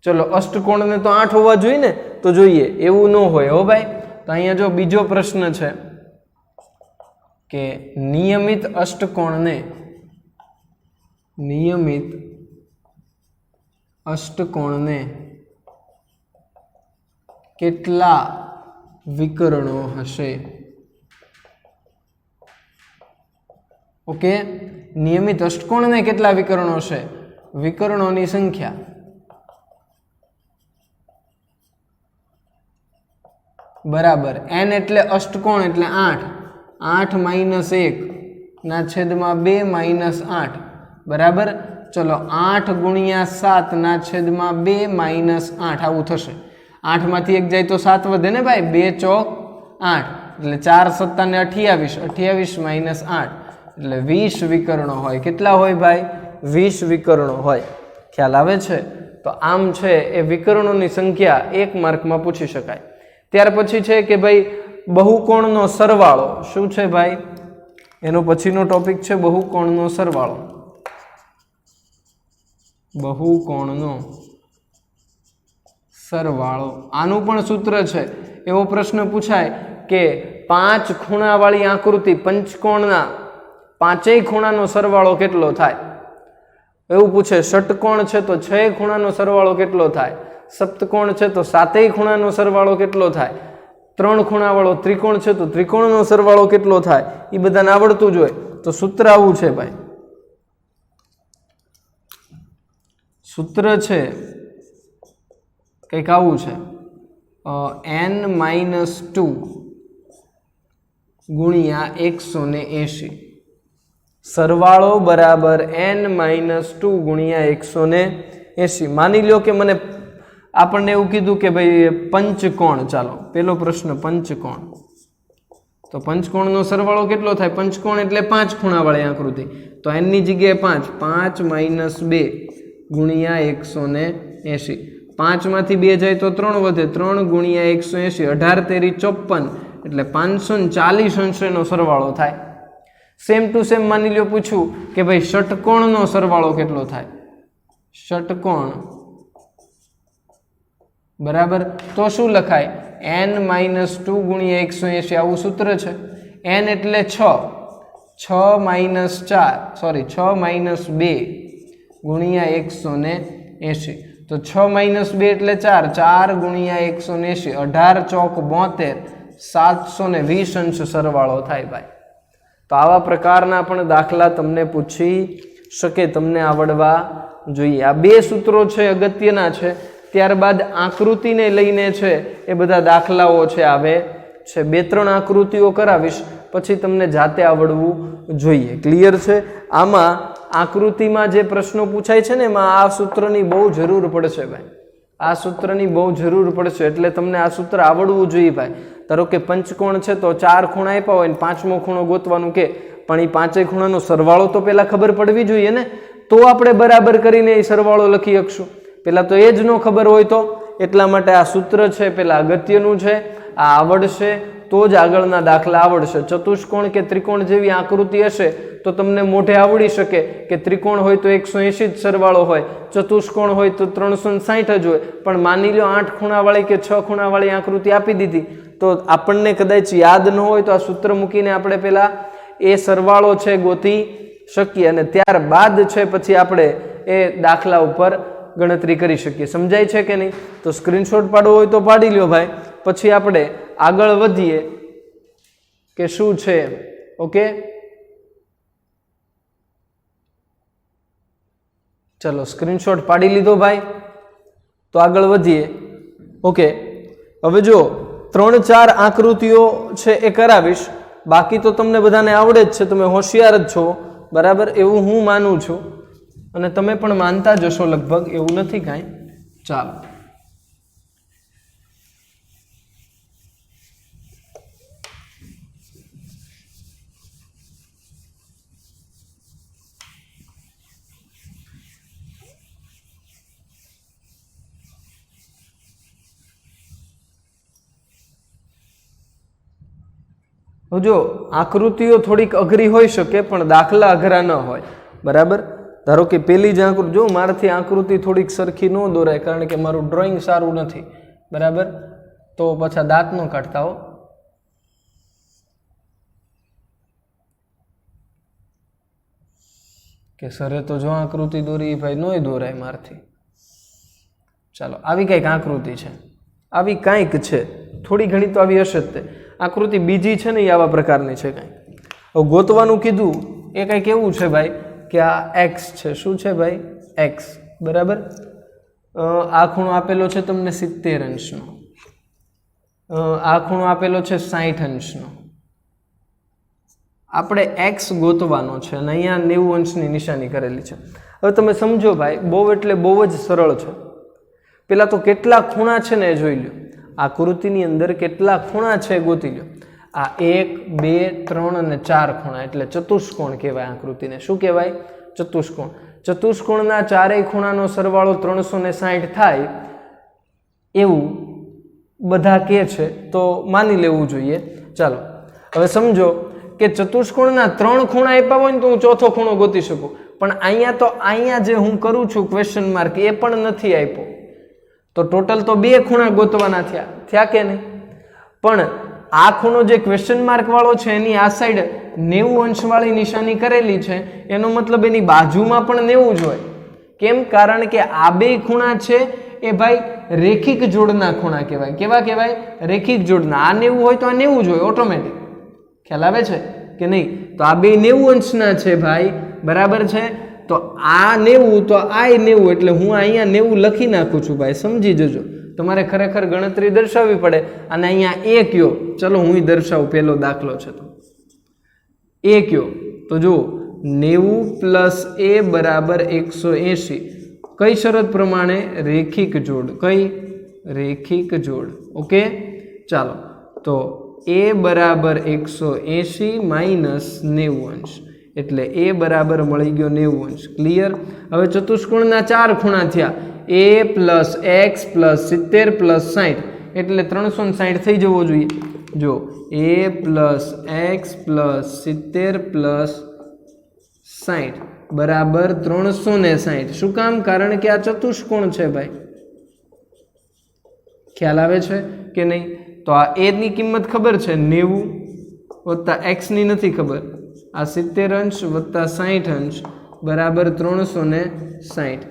ચલો અષ્ટકોણને તો 8 હોવા જોઈએ ને, તો જોઈએ એવું ન હોય હો ભાઈ. તો અહીંયા જો બીજો પ્રશ્ન છે કે નિયમિત અષ્ટકોણને, નિયમિત અષ્ટકોણને કેટલા વિકર્ણો હશે? ઓકે, નિયમિત અષ્ટકોણને કેટલા વિકર્ણો હશે? વિકર્ણોની સંખ્યા બરાબર n એટલે અષ્ટકોણ એટલે 8, 8 માઇનસ 1 ના છેદમાં 2 માઇનસ 8 બરાબર. ચલો 8 ગુણ્યા 7 ના છેદમાં 2 માઇનસ 8 આવું થશે. 8 માંથી 1 જાય તો 7 વધે ને ભાઈ, 2 ચોક 8 એટલે 4 સત્તા ને 28, 28 માઇનસ 8 એટલે 20 વિકર્ણો હોય. કેટલા હોય ભાઈ? 20 વિકર્ણો હોય. ખ્યાલ આવે છે? તો આમ છે એ વિકર્ણોની સંખ્યા 1 માર્કમાં પૂછી શકાય. ત્યાર પછી છે કે ભાઈ બહુકોણનો સરવાળો શું છે ભાઈ? એનો પછીનો ટોપિક છે બહુકોણનો સરવાળો. બહુકોણનો સરવાળો, આનું પણ સૂત્ર છે. એવો પ્રશ્ન પૂછાય કે 5 ખૂણાવાળી આકૃતિ પંચકોણના 5 ખૂણાનો સરવાળો કેટલો થાય? એવું પૂછે. ષટકોણ છે તો 6 ખૂણાનો સરવાળો કેટલો થાય? સપ્તકોણ છે તો 7 ખૂણાનો સરવાળો કેટલો થાય? 3 ખૂણાવાળો ત્રિકોણ છે તો ત્રિકોણનો સરવાળો કેટલો થાય? એ બધાને આવડતું જ હોય. તો સૂત્ર આવું છે ભાઈ, સૂત્ર છે કંઈક આવું છે, n-2 ગુણ્યા 180. સરવાળો બરાબર n-2 ગુણ્યા 180. માની લો કે મને આપણને એવું કીધું કે ભાઈ પંચકોણ, ચાલો પેલો પ્રશ્ન પંચકોણ. તો પંચકોણનો સરવાળો કેટલો થાય? પંચકોણ એટલે 5 ખૂણાવાળી આકૃતિ. તો n ની જગ્યાએ 5, 5 માઇનસ 2 ગુણ્યા 180. 5 માંથી 2 જાય તો 3 વધે, 3 ગુણ્યા 180, 18 તેરી 54 એટલે 540 અંશનો સરવાળો થાય. સેમ ટુ સેમ માની લો પૂછું કે ભાઈ ષટકોણનો સરવાળો કેટલો થાય? ષટકોણ બરાબર. તો શું લખાય? n-2 ગુણ્યા 180 આવું સૂત્ર છે. n એટલે 6, 6 માઇનસ 4 સોરી 6 માઇનસ 2 ગુણ્યા 180. તો 6 માઇનસ 2 એટલે 4, 4 ગુણ્યા 180, 18 ચોક 72, 720 અંશ સરવાળો થાય ભાઈ. તો આવા પ્રકારના પણ દાખલા તમને પૂછી શકે, તમને આવડવા જોઈએ. આ 2 સૂત્રો છે અગત્યના છે. ત્યારબાદ આકૃતિને લઈને છે એ બધા દાખલાઓ છે આવે છે. 2-3 આકૃતિઓ કરાવીશ પછી તમને જાતે આવડવું જોઈએ. ક્લિયર છે? આમાં આકૃતિમાં જે પ્રશ્નો પૂછાય છે ને એમાં આ સૂત્રની બહુ જરૂર પડશે ભાઈ. આ સૂત્રની બહુ જરૂર પડશે એટલે તમને આ સૂત્ર આવડવું જોઈએ ભાઈ. ધારો કે પંચકોણ છે તો 4 ખૂણા આપ્યા હોય ને 5મો ખૂણો ગોતવાનું કે, પણ એ 5 ખૂણાનો સરવાળો તો પહેલા ખબર પડવી જોઈએ ને, તો આપણે બરાબર કરીને એ સરવાળો લખી શકશું. પેલા તો એ જ ન ખબર હોય તો. એટલા માટે આ સૂત્ર છે પેલા અગત્યનું છે. આ આવડશે તો જ આગળના દાખલા આવડશે. ચતુષ્કોણ કે ત્રિકોણ જેવી આકૃતિ હશે તો તમને મોઢે આવડી શકે કે ત્રિકોણ હોય તો 180 જ સરવાળો હોય, ચતુષ્કોણ હોય તો 360 જ હોય. પણ માની લો 8 ખૂણાવાળી કે 6 ખૂણાવાળી આકૃતિ આપી દીધી તો આપણને કદાચ યાદ ન હોય તો આ સૂત્ર મૂકીને આપણે પેલા એ સરવાળો છે ગોતી શકીએ અને ત્યારબાદ છે પછી આપણે એ દાખલા ઉપર ગણતરી કરી શકીએ. સમજાય છે કે નહીં? તો સ્ક્રીનશોટ પાડવો હોય તો પાડી લ્યો ભાઈ. પછી આપણે આગળ વધીએ કે શું છે. ઓકે, ચલો સ્ક્રીનશોટ પાડી લીધો ભાઈ, તો આગળ વધીએ. ઓકે, હવે જો 3-4 આકૃતિઓ છે એ કરાવીશ, બાકી તો તમને બધાને આવડે જ છે, તમે હોશિયાર જ છો, બરાબર, એવું હું માનું છું અને તમે પણ માનતા જશો લગભગ, એવું નથી કાંઈ. ચાલો જો આકૃતિઓ થોડીક અઘરી હોઈ શકે પણ દાખલા અઘરા ન હોય, બરાબર. ધારો કે પેલી જ આકૃતિ, જો મારાથી આકૃતિ થોડીક સરખી ન દોરાય કારણ કે મારું ડ્રોઈંગ સારું નથી, બરાબર, તો પાછા દાંત ન કાઢતા હો. કે સરે તો જો આકૃતિ દોરી ભાઈ નોય દોરાય મારથી. ચાલો આવી કંઈક આકૃતિ છે, આવી કંઈક છે, થોડી ઘણી તો આવી હશે જ. તે આકૃતિ બીજી છે ને એ આવા પ્રકારની છે કાંઈ. હવે ગોતવાનું કીધું એ કંઈક એવું છે ભાઈ કે આ એક્સ છે. શું છે ભાઈ? એક્સ, બરાબર. આ ખૂણો આપેલો છે તમને 70 અંશનો, આ ખૂણો આપેલો છે 60 અંશનો. આપણે એક્સ ગોતવાનો છે અને અહીંયા 90 અંશની નિશાની કરેલી છે. હવે તમે સમજો ભાઈ, બહુ એટલે બહુ જ સરળ છે. પેલા તો કેટલા ખૂણા છે ને એ જોઈ લો. આકૃતિની અંદર કેટલા ખૂણા છે ગોતી લો. આ 1, 2, 3 અને 4 ખૂણા એટલે ચતુષ્કોણ કહેવાય આકૃતિને. શું કહેવાય? ચતુષ્કોણ. ચતુષ્કોણના ચારેય ખૂણાનો સરવાળો 360 થાય એવું બધા કહે છે, તો માની લેવું જોઈએ. ચાલો હવે સમજો કે ચતુષ્કોણના 3 ખૂણા આપ્યા હોય ને તો હું ચોથો ખૂણો ગોતી શકું, પણ અહીંયા જે હું કરું છું ક્વેશ્ચન માર્ક એ પણ નથી આપ્યો, તો ટોટલ તો 2 ખૂણા ગોતવાના થયા કે નહીં? પણ આ ખૂણો જે ક્વેશ્ચન માર્ક વાળો છે એની આ સાઈડ 90 અંશ વાળી નિશાની કરેલી છે, એનો મતલબ એની બાજુમાં પણ 90 જ હોય. કેમ? કારણ કે આ 2 ખૂણા છે એ ભાઈ રેખિક જોડના ખૂણા કહેવાય. કેવા કહેવાય? રેખિક જોડના. આ 90 હોય તો આ 90 જ હોય ઓટોમેટિક. ખ્યાલ આવે છે કે નહીં? તો આ 2 90 અંશના છે ભાઈ, બરાબર છે. તો આ 90 તો આ 90 એટલે હું અહીંયા 90 લખી નાખું છું ભાઈ, સમજી જજો. તમારે ખરેખર ગણતરી દર્શાવવી પડે અને અહીંયા એ કયો, ચલો હું દર્શાવું. પહેલો દાખલો છે તો એ કયો, તો જુઓ 90 + a બરાબર 180. કઈ શરત પ્રમાણે? રેખિક જોડ. કઈ? રેખિક જોડ. ઓકે, ચાલો તો a બરાબર 180 માઇનસ 90 અંશ એટલે a બરાબર મળી ગયો 90 અંશ. ક્લિયર? હવે ચતુષ્કોણના 4 ખૂણા થયા, a + x + 70 + 60 એટલે 360 થઈ જવો જોઈએ. જો a + x + 70 + 60 બરાબર 360. શું કામ? કારણ કે આ ચતુષ્કોણ છે ભાઈ. ખ્યાલ આવે છે કે નહીં? તો આ a ની કિંમત ખબર છે 90 વત્તા x ની નથી ખબર. આ 70 અંશ વત્તા 60 અંશ બરાબર 360.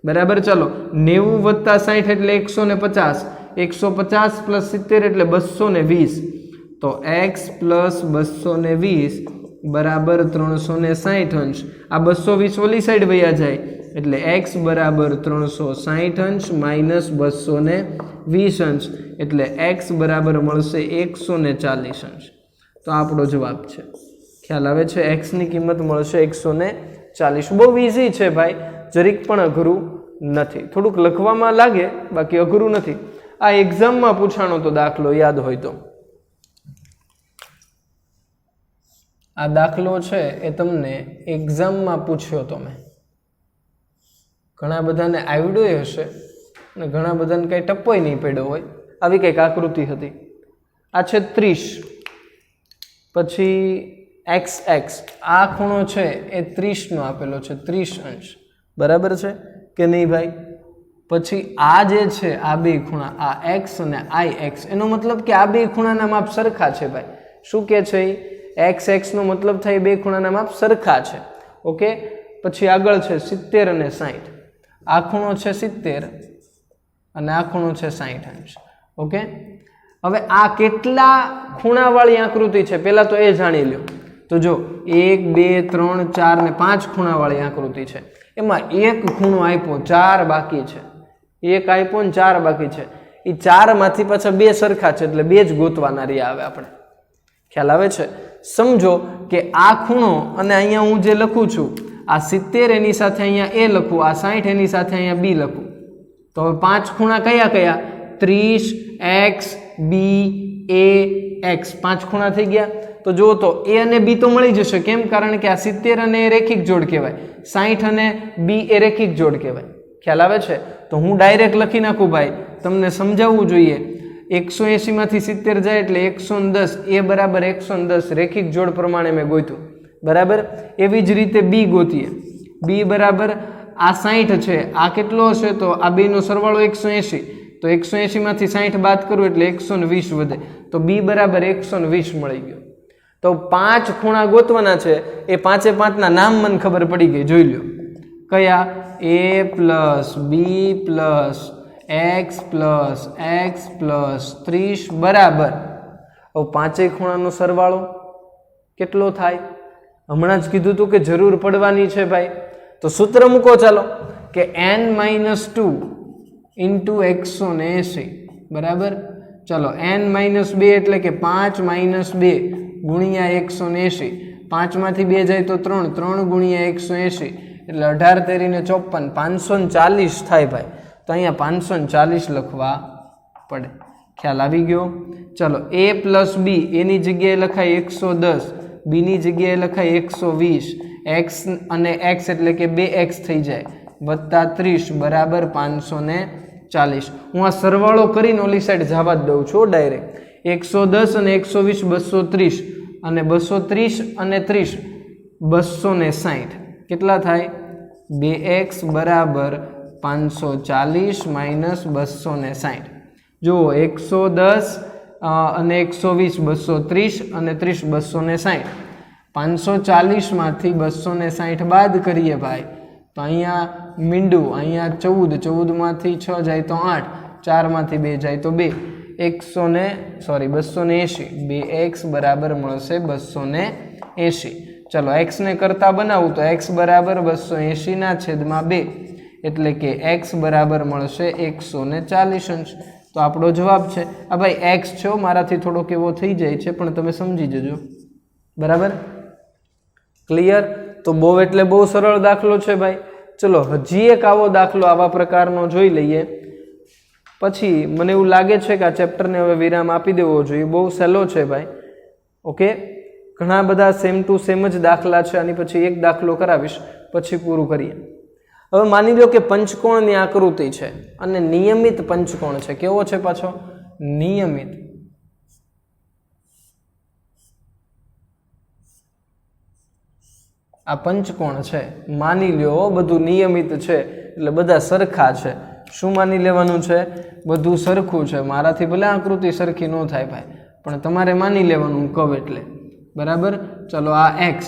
બરાબર. ચાલો 90 વત્તા 60 એટલે 150. 150 + 70 એટલે 220. તો x + 220 બરાબર 360 અંશ. આ 220 ઓલી સાઈડ વયા જાય એટલે x બરાબર 360 અંશ માઇનસ 220 અંશ એટલે x બરાબર મળશે 140 અંશ. તો આપણો જવાબ છે. ખ્યાલ આવે છે? x ની કિંમત મળશે 140. બહુ ઇઝી છે ભાઈ, જરીક પણ અઘરું નથી. થોડુંક લખવામાં લાગે, બાકી અઘરું નથી. આ એક્ઝામમાં પૂછાણો તો દાખલો યાદ હોય તો. આ દાખલો છે એ તમને એક્ઝામમાં પૂછ્યો તો મેં. ઘણા બધાને આવડ્યો હશે અને ઘણા બધાને કંઈ ટપ્પોય નહીં પડ્યો હોય. આવી કંઈક આકૃતિ હતી. આ છે 30, પછી xx. આ ખૂણો છે એ 30 નો આપેલો છે, 30 અંશ. બરાબર છે કે નહીં ભાઈ? પછી આ જે છે આ 2 ખૂણા, આ x અને ix, એનો મતલબ કે આ 2 ખૂણાના માપ સરખા છે ભાઈ. શું કે છે? xx નો મતલબ થાય 2 ખૂણાના માપ સરખા છે. ઓકે, પછી આગળ છે 70 અને 60. આ ખૂણો છે 70 અને આ ખૂણો છે 60 અંશ. ઓકે, હવે આ કેટલા ખૂણાવાળી આકૃતિ છે પહેલા તો એ જાણી લ્યો. તો જો 1 2 3 4 ને 5 ખૂણાવાળી આકૃતિ છે. એમાં એક ખૂણો આપ્યો, 4 બાકી છે. એક આપ્યો ને 4 બાકી છે. એ 4 માંથી પાછા 2 સરખા છે એટલે 2 જ ગોતવાના રહ્યા. આવે આપણે ખ્યાલ આવે છે? સમજો કે આ ખૂણો અને અહીંયા હું જે લખું છું આ 70 એની સાથે અહીંયા એ લખું, આ 60 એની સાથે અહીંયા બી લખું. તો હવે 5 ખૂણા કયા કયા? 30 x b a x. 5 ખૂણા થઈ ગયા. તો જુઓ તો a અને b તો મળી જશે. કેમ? કારણ કે આ 70 અને એ રેખિક જોડ કહેવાય, 60 અને b એ રેખિક જોડ કહેવાય. ખ્યાલ આવે છે? તો હું ડાયરેક્ટ લખી નાખું ભાઈ, તમને સમજાવવું જોઈએ. 180 માંથી 70 જાય એટલે 110, a બરાબર 110 રેખિક જોડ પ્રમાણે મેં ગોત્યું. બરાબર. એવી જ રીતે b ગોતીએ. b બરાબર આ 60 છે, આ કેટલો હશે? તો આ બેનો સરવાળો 180. તો 180 માંથી 60 બાદ કરું એટલે 120 વધે. તો b બરાબર 120 મળી ગયો. તો 5 ખૂણા ગોતવાના છે. એ 5 5 ના નામ મને ખબર પડી ગઈ. જોઈ લો કયા? a plus b plus x plus x plus 30 બરાબર. હવે 5 ખૂણાનો સરવાળો કેટલો થાય? હમણાં જ કીધું હતું કે જરૂર પડવાની છે ભાઈ. તો સૂત્ર મૂકો ચાલો કે n-2 ઇન્ટુ 180 બરાબર. ચલો n-2 એટલે કે 5 - 2 ગુણ્યા 180. 5 માંથી 2 જાય તો 3, 3 ગુણ્યા 180 એટલે 18 તેરીને 54, 540 થાય ભાઈ. તો અહીંયા 540 લખવા પડે. ખ્યાલ આવી ગયો? ચલો a પ્લસ b એની જગ્યાએ લખાય 110, b ની જગ્યાએ લખાય 120, x અને x એટલે કે 2x થઈ જાય વત્તા 30 બરાબર 540. હું આ સરવાળો કરીને ઓલી સાઈડ જવા જ દઉં છું ડાયરેક્ટ. 110 અને 120 230 અને 230 અને 30 260 કેટલા થાય? 2x બરાબર 540 માઇનસ 260. જુઓ 110 અને 120 230 અને 30 260. 540 માંથી 260 બાદ કરીએ ભાઈ તો અહીંયા મીંડું, અહીંયા 14 માંથી 6 જાય તો 8, 4 માંથી 2 જાય તો 2, 280. 2x બરાબર મળશે 280. ચલો x ને કરતા બનાવું તો x બરાબર 280 ના છેદમાં 2 એટલે કે x બરાબર મળશે 140 અંશ. તો આપણો જવાબ છે આ ભાઈ x છો. મારાથી થોડોક એવો થઈ જાય છે પણ તમે સમજી જજો. બરાબર? ક્લિયર? તો બહુ એટલે બહુ સરળ દાખલો છે ભાઈ. ચલો હજી એક આવો દાખલો આવા પ્રકારનો જોઈ લઈએ, પછી મને એવું લાગે છે કે આ ચેપ્ટરને હવે વિરામ આપી દેવો જોઈએ. બહુ સહેલો છે ભાઈ. ઓકે, ઘણા બધા સેમ ટુ સેમ જ દાખલા છે. આની પછી એક દાખલો કરાવીશ પછી પૂરું કરીએ. હવે માની લો કે પંચકોણની આકૃતિ છે અને નિયમિત પંચકોણ છે. કેવો છે પાછો? નિયમિત. આ પંચકોણ છે. માની લ્યો બધું નિયમિત છે એટલે બધા સરખા છે. શું માની લેવાનું છે? બધું સરખું છે. મારાથી ભલે આકૃતિ સરખી ન થાય ભાઈ, પણ તમારે માની લેવાનું કહું એટલે. બરાબર? ચલો આ x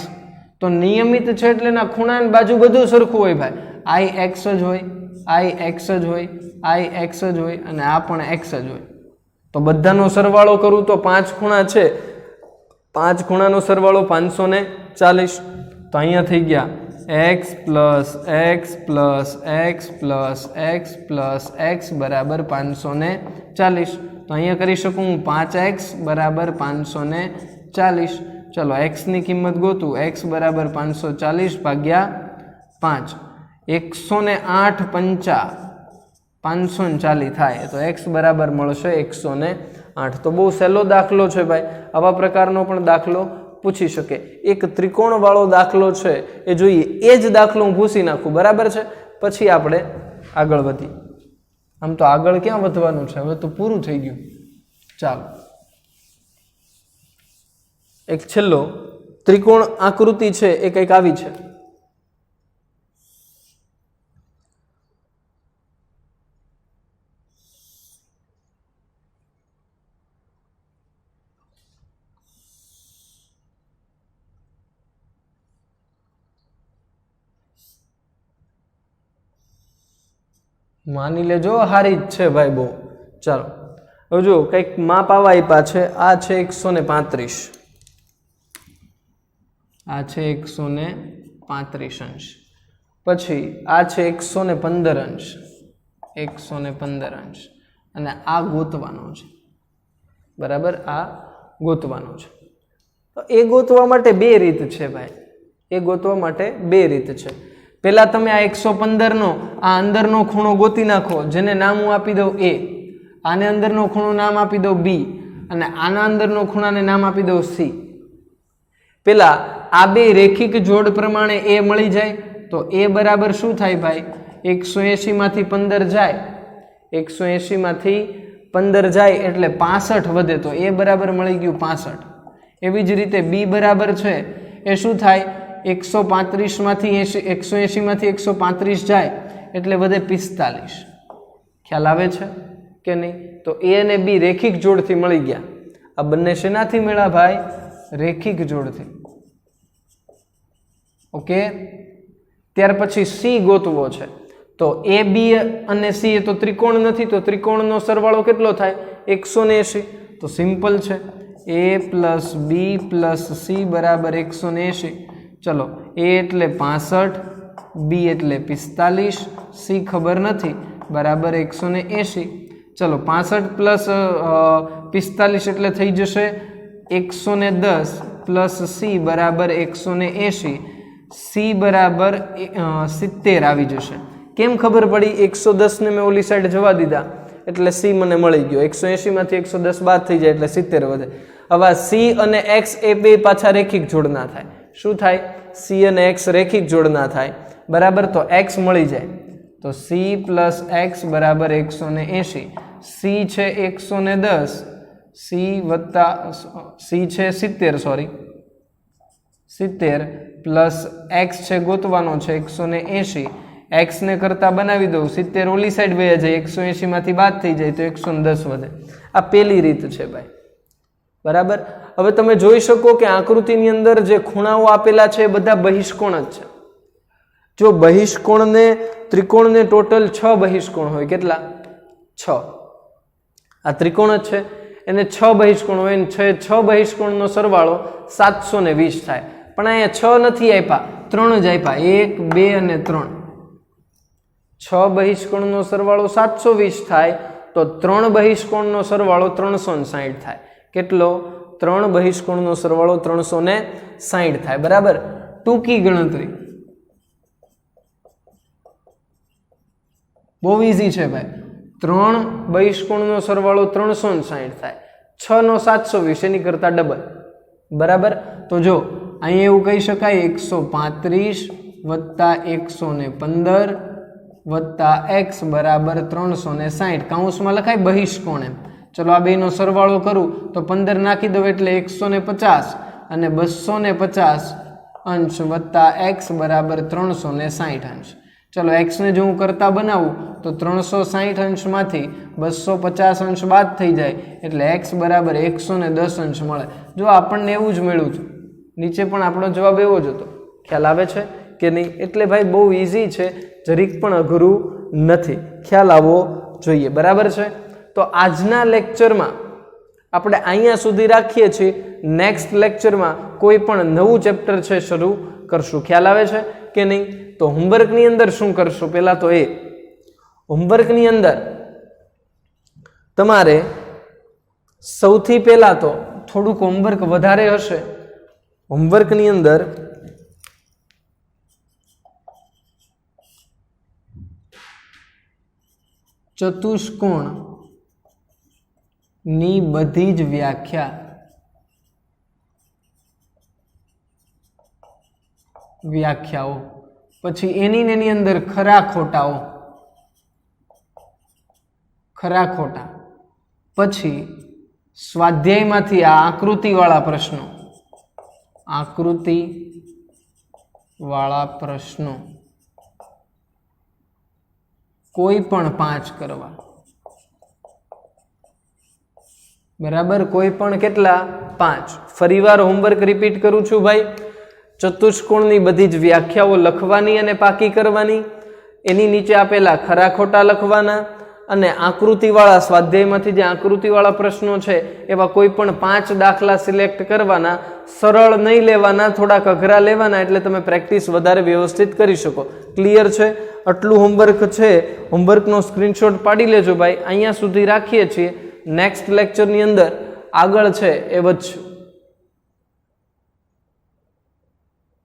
તો નિયમિત છે એટલે ના ખૂણાની બાજુ બધું સરખું હોય ભાઈ. i x જ હોય, i x જ હોય, i x જ હોય અને આ પણ x જ હોય. તો બધાનો સરવાળો કરું તો 5 ખૂણા છે. 5 ખૂણાનો સરવાળો 540. તો અહીંયા થઈ ગયા x plus x plus x plus x plus x બરાબર 540. તો અહીંયા કરી શકું હું 5x બરાબર 540. ચલો x ની કિંમત ગોતું. x બરાબર 540 ભાગ્યા 5. 108 પંચા 540 થાય તો x બરાબર મળશે 108. તો બહુ સહેલો દાખલો છે ભાઈ. આવા પ્રકારનો પણ દાખલો પૂછી શકે. એક ત્રિકોણ વાળો દાખલો છે એ જોઈએ. એ જ દાખલો હું ભૂસી નાખું. બરાબર છે? પછી આપણે આગળ વધીએ. આમ તો આગળ ક્યાં વધવાનું છે? હવે તો પૂરું થઈ ગયું. ચાલો એક છેલ્લો ત્રિકોણ આકૃતિ છે એ કંઈક આવી છે. માની લેજો હારી જ છે ભાઈ બહુ. ચાલો હવે જો કંઈક માપ આવા આપ્યા છે, આ છે 135, આ છે 135 અંશ, પછી આ છે 115 અંશ, 115 અંશ, અને આ ગોતવાનો છે, બરાબર, આ ગોતવાનો છે. તો એ ગોતવા માટે બે રીત છે ભાઈ, એ ગોતવા માટે બે રીત છે. પહેલા તમે આ 115 નો આ અંદરનો ખૂણો ગોતી નાખો, જેને નામ હું આપી દઉં a, આને અંદરનો ખૂણો નામ આપી દઉં b, અને આના અંદરનો ખૂણાને નામ આપી દઉં c. પેલા આ બે રેખિક જોડ પ્રમાણે a મળી જાય તો a બરાબર શું થાય ભાઈ, 180 માંથી 15 જાય, 180 માંથી 15 જાય એટલે 65 વધે, તો a બરાબર મળી ગયું 65. એવી જ રીતે b બરાબર છે એ શું થાય, 135 માંથી 180 માંથી 135 જાય એટલે વધે 45. ખ્યાલ આવે છે કે નહીં? તો a અને b રેખિક જોડથી મળી ગયા. આ બંને શેનાથી મળ્યા ભાઈ? રેખિક જોડથી. ઓકે, ત્યાર પછી c ગોતવો છે. તો a b અને c એ તો ત્રિકોણ નથી, તો ત્રિકોણનો સરવાળો કેટલો થાય? 180. તો સિમ્પલ છે, a plus b plus c બરાબર 180. ચલો, a એટલે 65, b એટલે 45, c ખબર નથી, બરાબર 180. ચલો, 65 પ્લસ 45 એટલે થઈ જશે 110 પ્લસ c બરાબર 180, c બરાબર 70 આવી જશે. કેમ ખબર પડી? 110 ને મેં ઓલી સાઈડ જવા દીધા એટલે c મને મળી ગયો. 180 માંથી 110 બાદ થઈ જાય એટલે 70 વધે. હવે c અને x એ બે પાછા રેખિક જોડના થાય. શું થાય? c અને x રેખિક જોડના થાય, બરાબર. તો x મળી જાય, તો c પ્લસ x બરાબર 180. c છે 110, c વત્તા c છે 70, સોરી 70 પ્લસ x છે ગોતવાનો છે 180. x ને કરતા બનાવી દઉં, 70 ઓલી સાઈડ વહી જાય, 180 માંથી બાદ થઈ જાય તો 110 વધે. આ પેલી રીત છે ભાઈ, બરાબર. હવે તમે જોઈ શકો કે આકૃતિની અંદર જે ખૂણાઓ આપેલા છે એ બધા બહિષ્કોણ જ છે. જો બહિષ્કોણને, ત્રિકોણને ટોટલ 6 બહિષ્કોણ હોય. કેટલા? 6. આ ત્રિકોણ જ છે, એને 6 બહિષ્કોણ હોય, ને 6 બહિષ્કોણનો સરવાળો 720 થાય. પણ અહીંયા 6 નથી આપ્યા, 3 જ આપ્યા, 1 2 અને 3. 6 બહિષ્કોણનો સરવાળો 720 થાય, તો 3 બહિષ્કોણનો સરવાળો 360 થાય. કેટલો? 3 બહિષ્કોણનો સરવાળો 360 થાય, બરાબર. ટૂંકી ગણતરી, બહુ ઈઝી છે ભાઈ. 3 બહિષ્કોણનો સરવાળો 360 થાય, 6 નો 720, એની કરતા ડબલ, બરાબર. તો જો અહીં એવું કહી શકાય 135 વત્તા 115 વત્તા x બરાબર 360, કાઉન્સમાં લખાય બહિષ્કોણ એમ. ચલો, આ બેનો સરવાળો કરું તો 15 નાખી દઉં એટલે 150 અને 250 અંશ વત્તા x બરાબર 360 અંશ. ચલો, x ને જો હું કરતા બનાવું તો 360 અંશમાંથી 250 અંશ બાદ થઈ જાય એટલે x બરાબર 110 અંશ મળે. જો આપણને એવું જ મળ્યું હતું, નીચે પણ આપણો જવાબ એવો જ હતો. ખ્યાલ આવે છે કે નહીં? એટલે ભાઈ બહુ ઈઝી છે, જરીક પણ અઘરું નથી. ખ્યાલ આવવો જોઈએ, બરાબર છે. તો આજના લેક્ચરમાં આપણે અહીંયા સુધી રાખીએ છીએ. નેક્સ્ટ લેક્ચરમાં કોઈ પણ નવું ચેપ્ટર છે શરૂ કરશું. ખ્યાલ આવે છે કે નહીં? તો હોમવર્કની અંદર શું કરશો? પહેલા તો એ હોમવર્કની અંદર તમારે સૌથી પહેલા તો થોડુંક હોમવર્ક વધારે હશે. હોમવર્કની અંદર ચતુષ્કોણ ની બધી જ વ્યાખ્યાઓ, પછી એની અંદર ખરા ખોટાઓ, ખરા ખોટા, પછી સ્વાધ્યાયમાંથી આ આકૃતિવાળા પ્રશ્નો, આકૃતિવાળા પ્રશ્નો કોઈ પણ 5 કરવા, બરાબર. કોઈ પણ કેટલા? 5. ફરીવાર હોમવર્ક રિપીટ કરું છું ભાઈ. ચતુષ્કોણની બધી જ વ્યાખ્યાઓ લખવાની અને પાકી કરવાની, એની નીચે આપેલા ખરા ખોટા લખવાના, અને આકૃતિવાળા સ્વાધ્યાયમાંથી જે આકૃતિવાળા પ્રશ્નો છે એવા કોઈ પણ 5 દાખલા સિલેક્ટ કરવાના, સરળ નહીં લેવાના, થોડાક અઘરા લેવાના, એટલે તમે પ્રેક્ટિસ વધારે વ્યવસ્થિત કરી શકો. ક્લિયર છે? આટલું હોમવર્ક છે. હોમવર્કનો સ્ક્રીનશોટ પાડી લેજો ભાઈ. અહીંયા સુધી રાખીએ છીએ. નેક્સ્ટ લેક્ચરની અંદર આગળ છે એ વધશું.